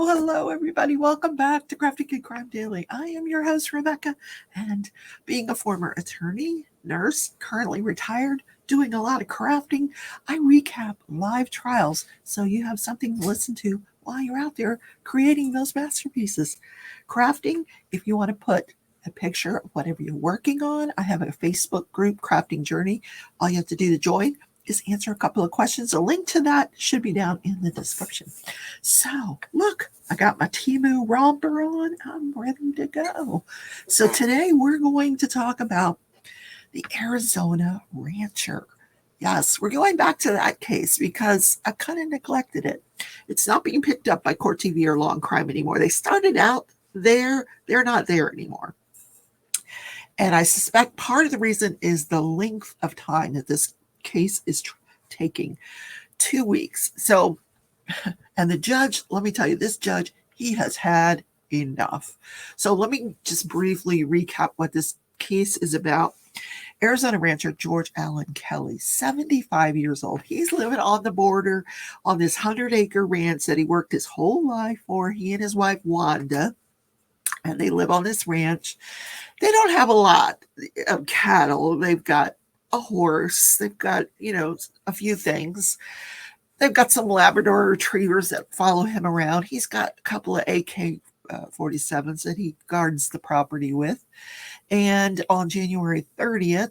Hello, everybody. Welcome back to Crafty Kid Crime Daily. I am your host, Rebecca, and being a former attorney, nurse, currently retired, doing a lot of crafting, I recap live trials so you have something to listen to while you're out there creating those masterpieces. Crafting, if you want to put a picture of whatever you're working on, I have a Facebook group, Crafting Journey. All you have to do to join is answer a couple of questions. A link to that should be down in the description. So, look, I got my Temu romper on. I'm ready to go. So today we're going to talk about the Arizona rancher. Yes, we're going back to that case because I kind of neglected it. It's not being picked up by Court TV or Law and Crime anymore. They started out there. They're not there anymore. And I suspect part of the reason is the length of time that this case is taking. 2 weeks. So, and the judge, let me tell you, this judge, he has had enough. So let me just briefly recap what this case is about. Arizona rancher George Allen Kelly, 75 years old. He's living on the border on this 100-acre ranch that he worked his whole life for. He and his wife, Wanda, and they live on this ranch. They don't have a lot of cattle. They've got a horse. They've got, a few things. They've got some Labrador retrievers that follow him around. He's got a couple of AK-47s that he guards the property with. And on January 30th,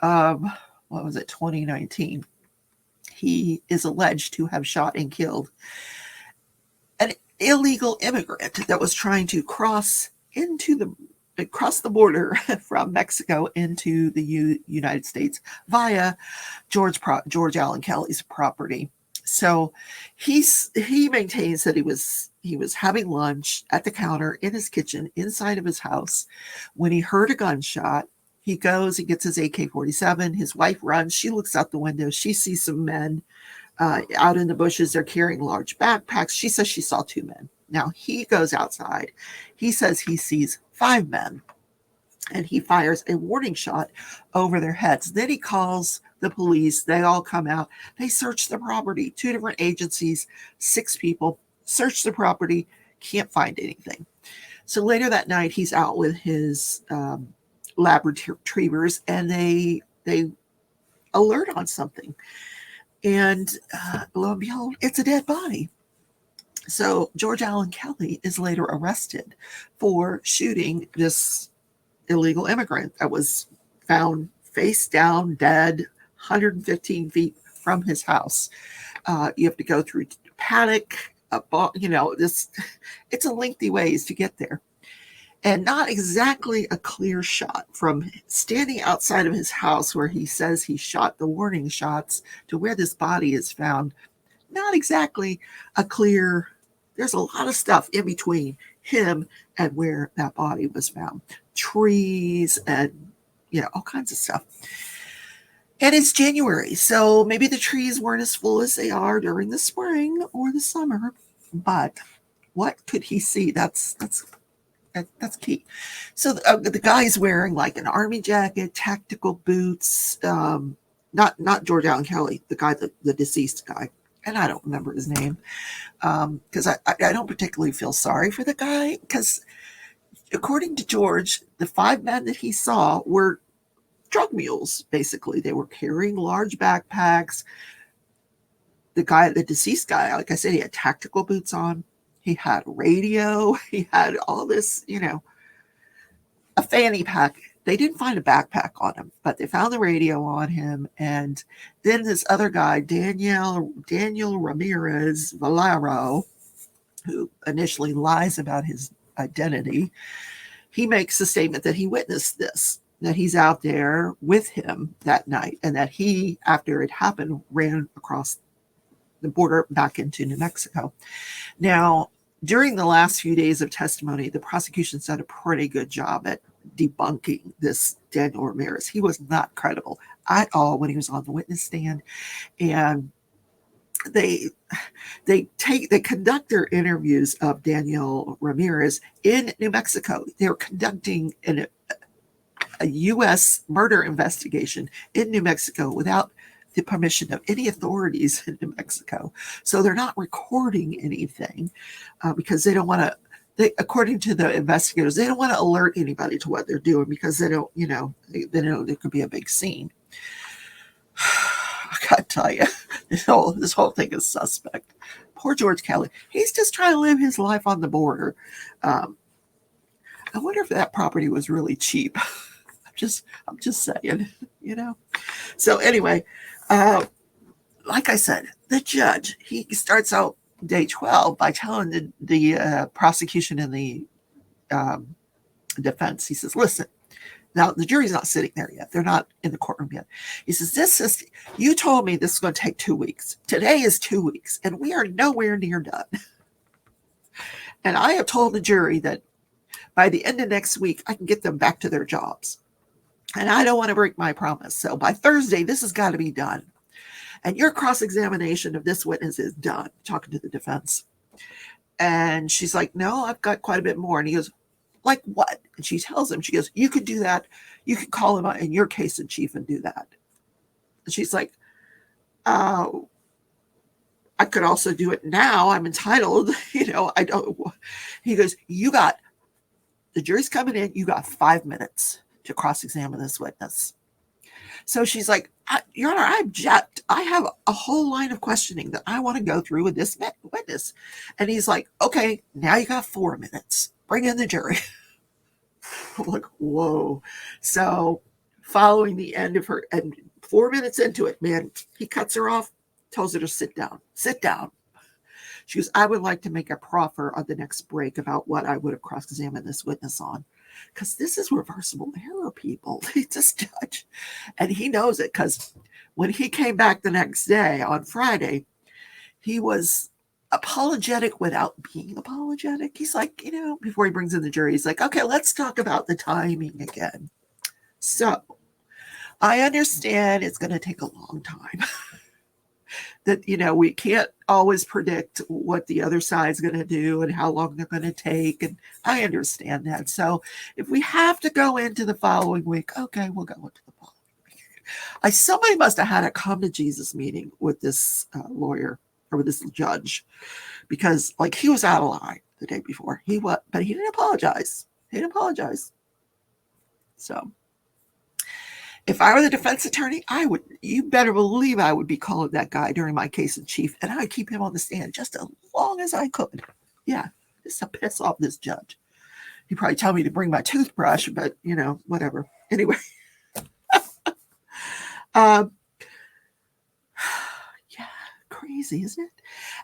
2019, he is alleged to have shot and killed an illegal immigrant that was trying to cross the border from Mexico into the United States via George Allen Kelly's property. So he maintains that he was having lunch at the counter in his kitchen inside of his house when he heard a gunshot. He goes, he gets his AK-47. His wife runs. She looks out the window. She sees some men out in the bushes. They're carrying large backpacks. She says she saw 2 men. Now he goes outside. He says he sees 5 men, and he fires a warning shot over their heads. Then he calls the police. They all come out. They search the property. 2 different agencies, 6 people search the property, can't find anything. So later that night, he's out with his lab retrievers, and they alert on something. And lo and behold, it's a dead body. So George Allen Kelly is later arrested for shooting this illegal immigrant that was found face down, dead, 115 feet from his house. You have to go through a paddock, it's a lengthy ways to get there. And not exactly a clear shot from standing outside of his house where he says he shot the warning shots to where this body is found. Not exactly a clear, there's a lot of stuff in between him and where that body was found. Trees and, all kinds of stuff. And it's January, so maybe the trees weren't as full as they are during the spring or the summer. But what could he see? That's key. So the guy's wearing like an army jacket, tactical boots. Not George Allen Kelly, the guy, the deceased guy. And I don't remember his name because I don't particularly feel sorry for the guy because according to George, the 5 men that he saw were drug mules, basically. They were carrying large backpacks. The deceased guy, like I said, he had tactical boots on. He had radio. He had all this, a fanny pack. They didn't find a backpack on him, but they found the radio on him. And then this other guy, Daniel Ramirez Valero, who initially lies about his identity, he makes a statement that he witnessed this, that he's out there with him that night, and that he, after it happened, ran across the border back into New Mexico. Now, during the last few days of testimony, the prosecution's done a pretty good job at debunking this Daniel Ramirez. He was not credible at all when he was on the witness stand. And they conduct their interviews of Daniel Ramirez in New Mexico. They're conducting a U.S. murder investigation in New Mexico without the permission of any authorities in New Mexico. So they're not recording anything because they don't want to. According to the investigators, they don't want to alert anybody to what they're doing because they don't, they know there could be a big scene. I gotta tell you, this whole thing is suspect. Poor George Kelly. He's just trying to live his life on the border. I wonder if that property was really cheap. I'm just saying, So anyway, like I said, the judge, he starts out day 12 by telling the prosecution and the defense, he says, listen, now the jury's not sitting there yet. They're not in the courtroom yet. He says, you told me this is going to take 2 weeks. Today is 2 weeks, and we are nowhere near done. And I have told the jury that by the end of next week, I can get them back to their jobs. And I don't want to break my promise. So by Thursday, this has got to be done. And your cross-examination of this witness is done, talking to the defense. And she's like, no, I've got quite a bit more. And he goes, like what? And she tells him, she goes, you could do that. You could call him in your case in chief and do that. And she's like, I could also do it now. I'm entitled. I don't. He goes, the jury's coming in. You got 5 minutes to cross-examine this witness. So she's like, Your Honor, I object. I have a whole line of questioning that I want to go through with this witness. And he's like, okay, now you got 4 minutes. Bring in the jury. I'm like, whoa. So following the end of her, and 4 minutes into it, man, he cuts her off, tells her to sit down. Sit down. She goes, I would like to make a proffer on the next break about what I would have cross-examined this witness on. Because this is reversible error, people. He's this judge. And he knows it because when he came back the next day on Friday, he was apologetic without being apologetic. He's like, before he brings in the jury, he's like, okay, let's talk about the timing again. So I understand it's going to take a long time. That, we can't always predict what the other side's going to do and how long they're going to take. And I understand that. So if we have to go into the following week, okay, we'll go into the following week. Somebody must have had a come to Jesus meeting with this lawyer or with this judge because he was out of line the day before. But he didn't apologize. So if I were the defense attorney, you better believe I would be calling that guy during my case in chief, and I would keep him on the stand just as long as I could. Yeah, just to piss off this judge. He'd probably tell me to bring my toothbrush, but, whatever. Anyway. Yeah, crazy, isn't it?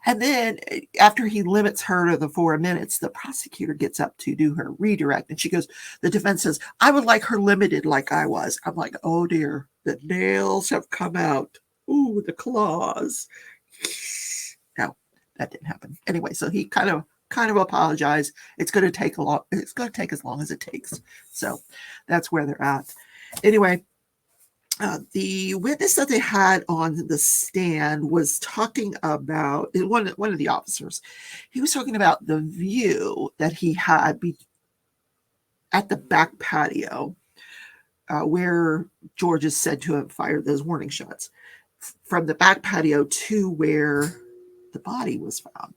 And then after he limits her to the 4 minutes, the prosecutor gets up to do her redirect. And she goes, the defense says, I would like her limited like I was. I'm like, oh dear, the nails have come out. Ooh, the claws. No, that didn't happen. Anyway, so he kind of apologized. It's going to take as long as it takes. So that's where they're at. Anyway, the witness that they had on the stand was talking about one of the officers. He was talking about the view that he had at the back patio where George is said to have fired those warning shots from the back patio to where the body was found.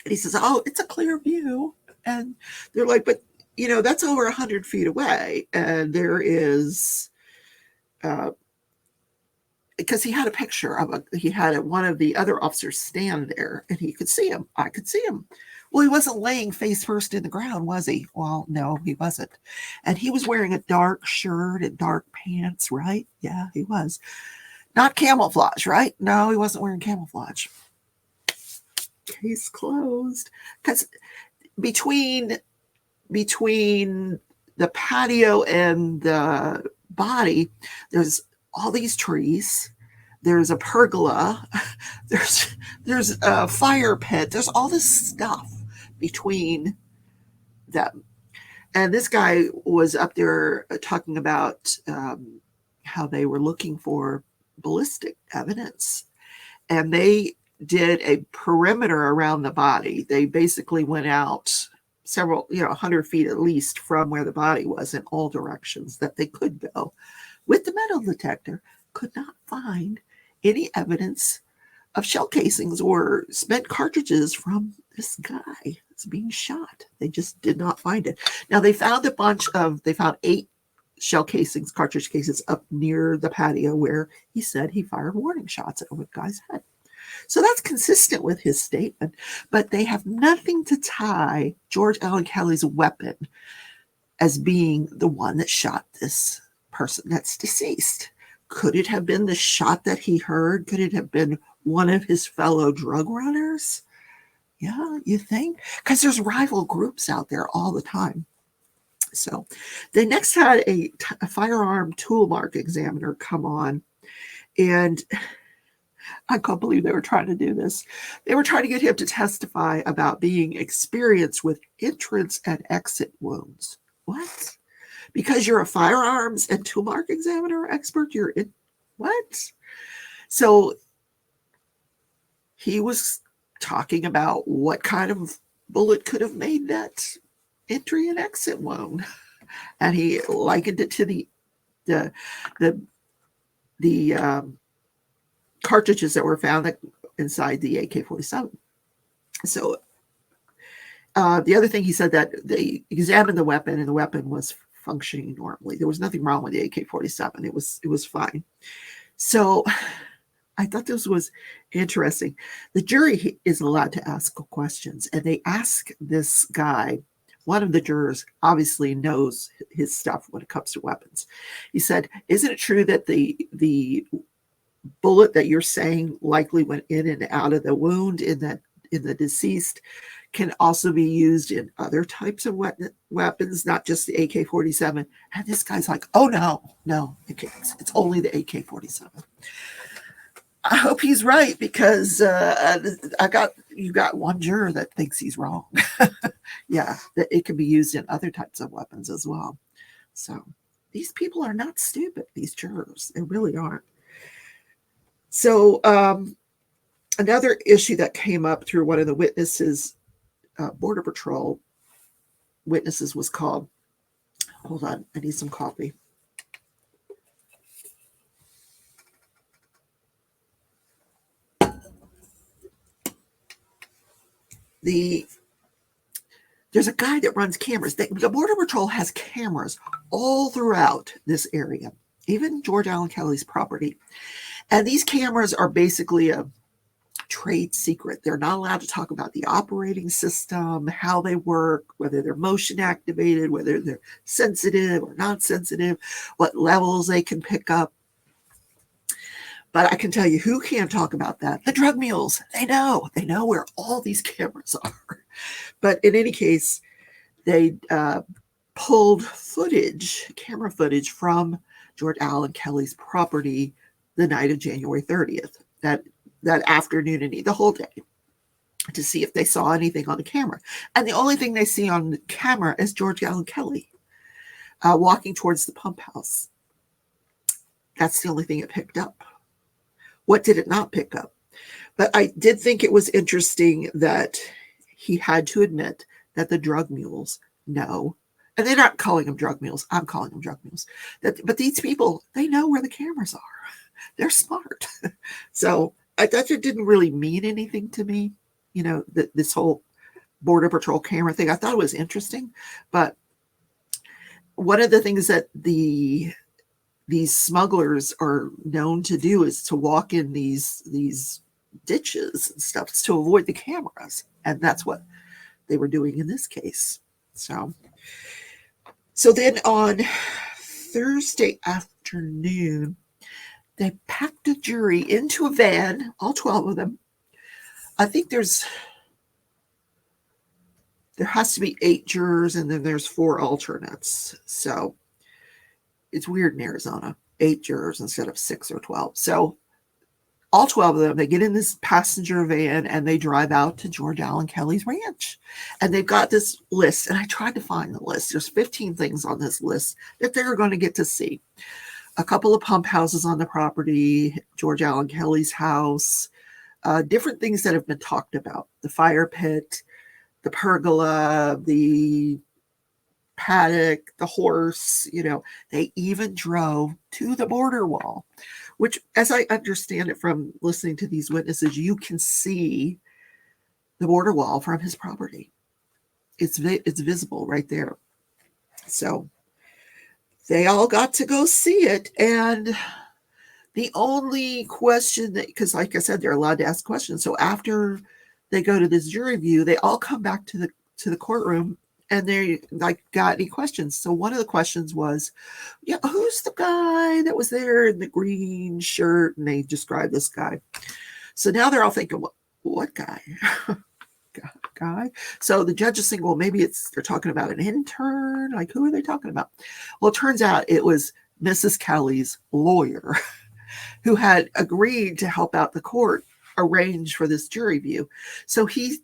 And he says, oh, it's a clear view. And they're like, but, that's over 100 feet away. And there is... because he had a picture of one of the other officers stand there and he could see him. I could see him. Well, he wasn't laying face first in the ground, was he? Well, no, he wasn't. And he was wearing a dark shirt and dark pants, right? Yeah, he was. Not camouflage, right? No, he wasn't wearing camouflage. Case closed. Because between the patio and the body, there's all these trees, there's a pergola, there's a fire pit, there's all this stuff between them. And this guy was up there talking about how they were looking for ballistic evidence. and they did a perimeter around the body. They basically went out several, 100 feet at least from where the body was in all directions that they could go with the metal detector, could not find any evidence of shell casings or spent cartridges from this guy that's being shot. They just did not find it. Now they found they found 8 shell casings, cartridge cases up near the patio where he said he fired warning shots at the guy's head. So that's consistent with his statement, but they have nothing to tie George Allen Kelly's weapon as being the one that shot this person that's deceased. Could it have been the shot that he heard? Could it have been one of his fellow drug runners? Yeah, you think? Because there's rival groups out there all the time. So they next had a firearm tool mark examiner come on, and I can't believe they were trying to do this. They were trying to get him to testify about being experienced with entrance and exit wounds. What? Because you're a firearms and tool mark examiner expert, you're in what? So he was talking about what kind of bullet could have made that entry and exit wound, and he likened it to the cartridges that were found inside the AK-47. So the other thing he said, that they examined the weapon and the weapon was functioning normally. There was nothing wrong with the AK-47. It was fine. So I thought this was interesting. The jury is allowed to ask questions, and they ask this guy. One of the jurors obviously knows his stuff when it comes to weapons. He said, "Isn't it true that the bullet that you're saying likely went in and out of the wound in the deceased can also be used in other types of weapons, not just the AK-47?" And this guy's like, "Oh no, it's only the AK-47." I hope he's right, because you got one juror that thinks he's wrong. Yeah, that it can be used in other types of weapons as well. So these people are not stupid, these jurors. They really aren't. So another issue that came up through one of the witnesses, Border Patrol witnesses, was called. Hold on, I need some coffee. There's a guy that runs cameras. The Border Patrol has cameras all throughout this area, even George Allen Kelly's property. And these cameras are basically a trade secret. They're not allowed to talk about the operating system, how they work, whether they're motion activated, whether they're sensitive or not sensitive, what levels they can pick up. But I can tell you who can't talk about that. The drug mules. They know where all these cameras are. But in any case, they pulled camera footage from George Allen Kelly's property the night of January 30th, that afternoon and the whole day, to see if they saw anything on the camera. And the only thing they see on the camera is George Allen Kelly walking towards the pump house. That's the only thing it picked up. What did it not pick up? But I did think it was interesting that he had to admit that the drug mules know, and they're not calling them drug mules. I'm calling them drug mules. But these people, they know where the cameras are. They're smart. So I thought it didn't really mean anything to me, this whole Border Patrol camera thing. I thought it was interesting. But one of the things that these smugglers are known to do is to walk in these ditches and stuff to avoid the cameras. And that's what they were doing in this case. So then on Thursday afternoon, they packed a jury into a van, all 12 of them. I think there has to be 8 jurors, and then there's 4 alternates. So it's weird in Arizona, 8 jurors instead of 6 or 12. So all 12 of them, they get in this passenger van and they drive out to George Allen Kelly's ranch. And they've got this list, and I tried to find the list. There's 15 things on this list that they're going to get to see. A couple of pump houses on the property, George Allen Kelly's house, different things that have been talked about: the fire pit, the pergola, the paddock, the horse. They even drove to the border wall, which, as I understand it from listening to these witnesses, you can see the border wall from his property. It's visible right there. So they all got to go see it. And the only question that, because like I said, they're allowed to ask questions. So after they go to this jury view, they all come back to the courtroom, and they like, got any questions. So one of the questions was, yeah, who's the guy that was there in the green shirt? And they described this guy. So now they're all thinking, what guy? Guy. So the judge is saying, well, maybe they're talking about an intern. Like, who are they talking about? Well, it turns out it was Mrs. Kelly's lawyer who had agreed to help out the court arrange for this jury view. So he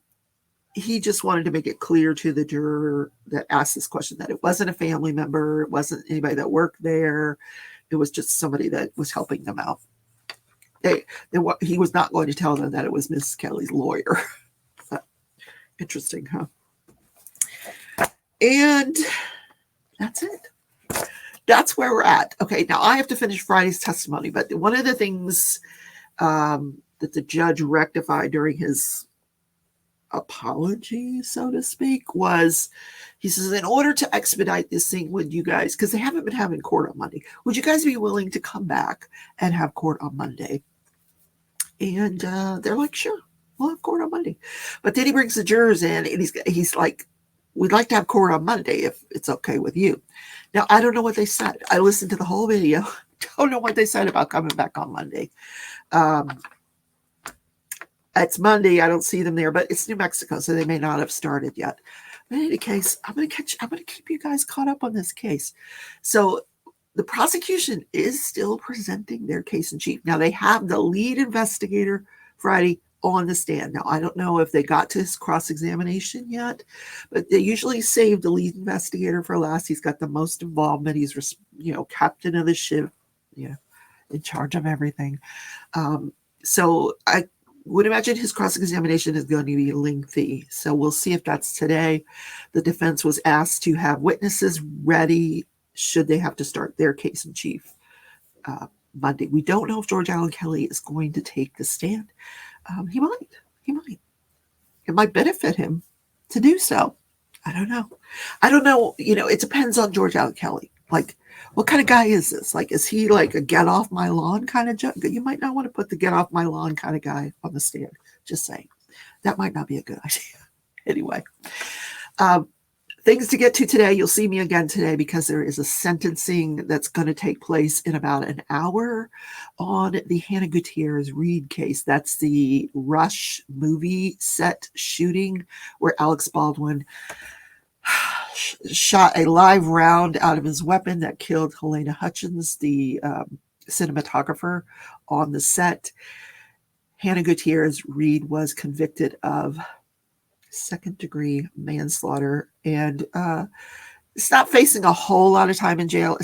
just wanted to make it clear to the juror that asked this question that it wasn't a family member, it wasn't anybody that worked there, it was just somebody that was helping them out. He was not going to tell them that it was Mrs. Kelly's lawyer. Interesting, huh? And that's it. That's where we're at. Okay, now I have to finish Friday's testimony, but one of the things that the judge rectified during his apology, so to speak, was he says, in order to expedite this thing, would you guys, because they haven't been having court on Monday, would you guys be willing to come back and have court on Monday? And they're like, sure. We'll have court on Monday. But then he brings the jurors in, and he's like, we'd like to have court on Monday if it's okay with you. Now, I don't know what they said. I listened to the whole video. Don't know what they said about coming back on Monday. It's Monday. I don't see them there, but it's New Mexico, so they may not have started yet. But in any case, I'm going to keep you guys caught up on this case. So the prosecution is still presenting their case in chief. Now, they have the lead investigator Friday on the stand. Now, I don't know if they got to his cross-examination yet, but they usually save the lead investigator for last. He's got the most involvement. He's, captain of the ship, in charge of everything. So I would imagine his cross-examination is going to be lengthy. So we'll see if that's today. The defense was asked to have witnesses ready should they have to start their case in chief Monday. We don't know if George Allen Kelly is going to take the stand. He might. It might benefit him to do so. I don't know. It depends on George Allen Kelly. Like, what kind of guy is this? Like, is he like a get off my lawn kind of judge? You might not want to put the get off my lawn kind of guy on the stand. Just saying. That might not be a good idea. Anyway, things to get to today. You'll see me again today because there is a sentencing that's going to take place in about an hour on the Hannah Gutierrez Reed case. That's the Rush movie set shooting where Alex Baldwin shot a live round out of his weapon that killed Helena Hutchins, the cinematographer on the set. Hannah Gutierrez Reed was convicted of second-degree manslaughter, and it's not facing a whole lot of time in jail.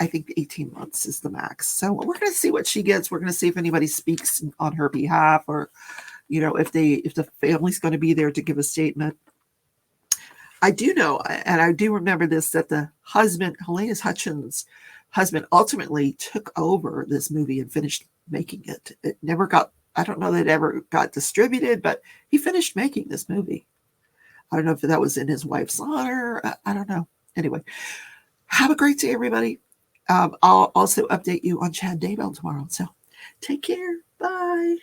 I think 18 months is the max. So we're going to see what she gets. We're going to see if anybody speaks on her behalf, or if the family's going to be there to give a statement. I do know, and I do remember this, that the husband, Helena Hutchins' husband, ultimately took over this movie and finished making it. It never got, I don't know that it ever got distributed, but he finished making this movie. I don't know if that was in his wife's honor. I don't know. Anyway, have a great day, everybody. I'll also update you on Chad Daybell tomorrow. So take care. Bye.